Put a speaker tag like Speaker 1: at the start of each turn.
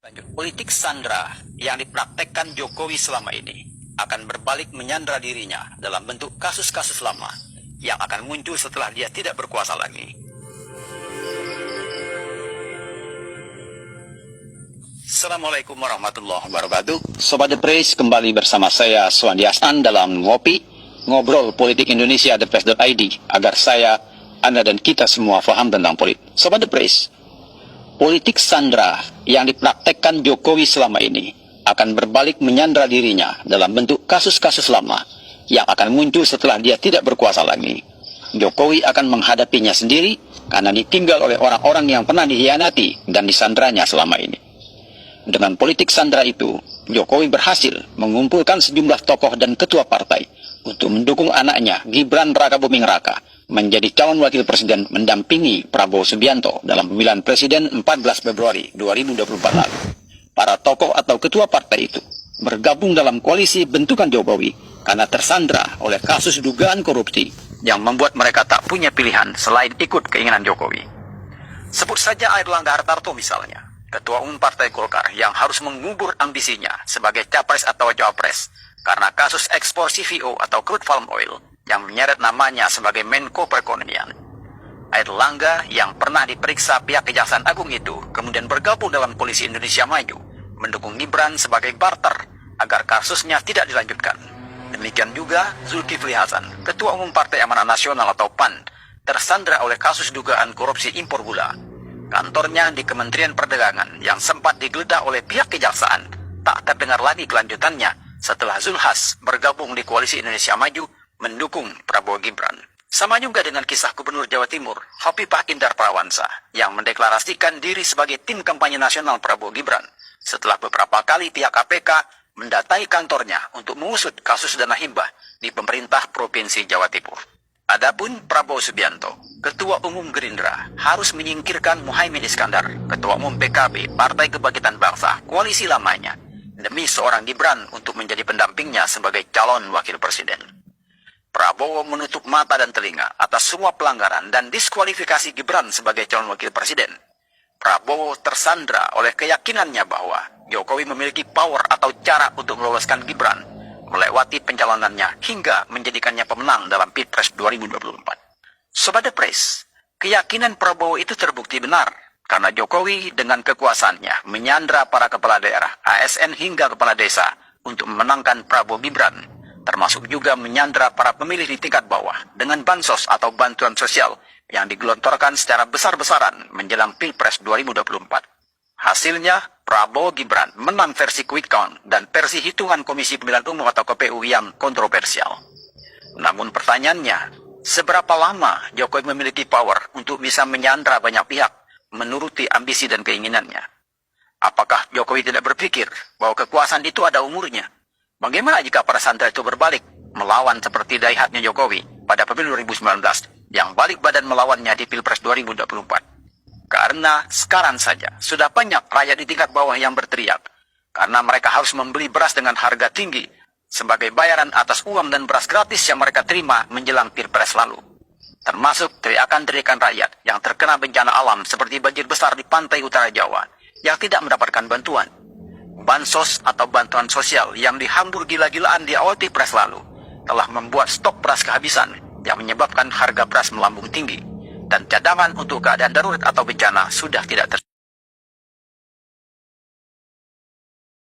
Speaker 1: Lanjut, politik sandra yang dipraktekkan Jokowi selama ini akan berbalik menyandra dirinya dalam bentuk kasus-kasus lama yang akan muncul setelah dia tidak berkuasa lagi. Assalamualaikum warahmatullahi wabarakatuh. Sobat The Press, kembali bersama saya Suwandi Hasan dalam ngobrol politik Indonesia thepres.id agar saya, Anda dan kita semua paham tentang politik. Sobat The Press, politik sandra yang dipraktekkan Jokowi selama ini akan berbalik menyandra dirinya dalam bentuk kasus-kasus lama yang akan muncul setelah dia tidak berkuasa lagi. Jokowi akan menghadapinya sendiri karena ditinggal oleh orang-orang yang pernah dihianati dan disandranya selama ini. Dengan politik sandra itu, Jokowi berhasil mengumpulkan sejumlah tokoh dan ketua partai untuk mendukung anaknya Gibran Rakabuming Raka menjadi calon wakil presiden mendampingi Prabowo Subianto dalam pemilihan presiden 14 Februari 2024 lalu. Para tokoh atau ketua partai itu bergabung dalam koalisi bentukan Jokowi karena tersandra oleh kasus dugaan korupsi yang membuat mereka tak punya pilihan selain ikut keinginan Jokowi. Sebut saja Airlangga Hartarto misalnya, Ketua Umum Partai Golkar yang harus mengubur ambisinya sebagai capres atau cawapres karena kasus ekspor CVO atau crude palm oil yang menyeret namanya sebagai Menko Perekonomian. Airlangga yang pernah diperiksa pihak Kejaksaan Agung itu kemudian bergabung dalam Koalisi Indonesia Maju, mendukung Gibran sebagai barter agar kasusnya tidak dilanjutkan. Demikian juga Zulkifli Hasan, Ketua Umum Partai Amanat Nasional atau PAN, tersandra oleh kasus dugaan korupsi impor gula. Kantornya di Kementerian Perdagangan yang sempat digeledah oleh pihak kejaksaan tak terdengar lagi kelanjutannya setelah Zulhas bergabung di Koalisi Indonesia Maju mendukung Prabowo Gibran. Sama juga dengan kisah Gubernur Jawa Timur, Hovifah Indar Parawansa, yang mendeklarasikan diri sebagai tim kampanye nasional Prabowo Gibran setelah beberapa kali pihak KPK mendatangi kantornya untuk mengusut kasus dana hibah di pemerintah Provinsi Jawa Timur. Adapun Prabowo Subianto, Ketua Umum Gerindra, harus menyingkirkan Muhaimin Iskandar, Ketua Umum PKB, Partai Kebangkitan Bangsa, koalisi lamanya, demi seorang Gibran untuk menjadi pendampingnya sebagai calon wakil presiden. Prabowo menutup mata dan telinga atas semua pelanggaran dan diskualifikasi Gibran sebagai calon wakil presiden. Prabowo tersandra oleh keyakinannya bahwa Jokowi memiliki power atau cara untuk meloloskan Gibran melewati pencalonannya hingga menjadikannya pemenang dalam Pilpres 2024. Sobat The Press, keyakinan Prabowo itu terbukti benar karena Jokowi dengan kekuasaannya menyandra para kepala daerah, ASN hingga kepala desa untuk memenangkan Prabowo Gibran, termasuk juga menyandra para pemilih di tingkat bawah dengan bansos atau bantuan sosial yang digelontorkan secara besar-besaran menjelang Pilpres 2024. Hasilnya, Prabowo Gibran menang versi quick count dan versi hitungan Komisi Pemilihan Umum atau KPU yang kontroversial. Namun pertanyaannya, seberapa lama Jokowi memiliki power untuk bisa menyandra banyak pihak menuruti ambisi dan keinginannya? Apakah Jokowi tidak berpikir bahwa kekuasaan itu ada umurnya? Bagaimana jika para sandra itu berbalik melawan seperti daihatnya Jokowi pada pemilu 2019 yang balik badan melawannya di Pilpres 2024? Karena sekarang saja sudah banyak rakyat di tingkat bawah yang berteriak karena mereka harus membeli beras dengan harga tinggi sebagai bayaran atas uang dan beras gratis yang mereka terima menjelang Pilpres lalu. Termasuk teriakan-teriakan rakyat yang terkena bencana alam seperti banjir besar di pantai utara Jawa yang tidak mendapatkan bantuan. Bansos atau bantuan sosial yang dihambur gila-gilaan di awal Pilpres lalu telah membuat stok beras kehabisan yang menyebabkan harga beras melambung tinggi. Dan cadangan untuk keadaan darurat atau bencana sudah tidak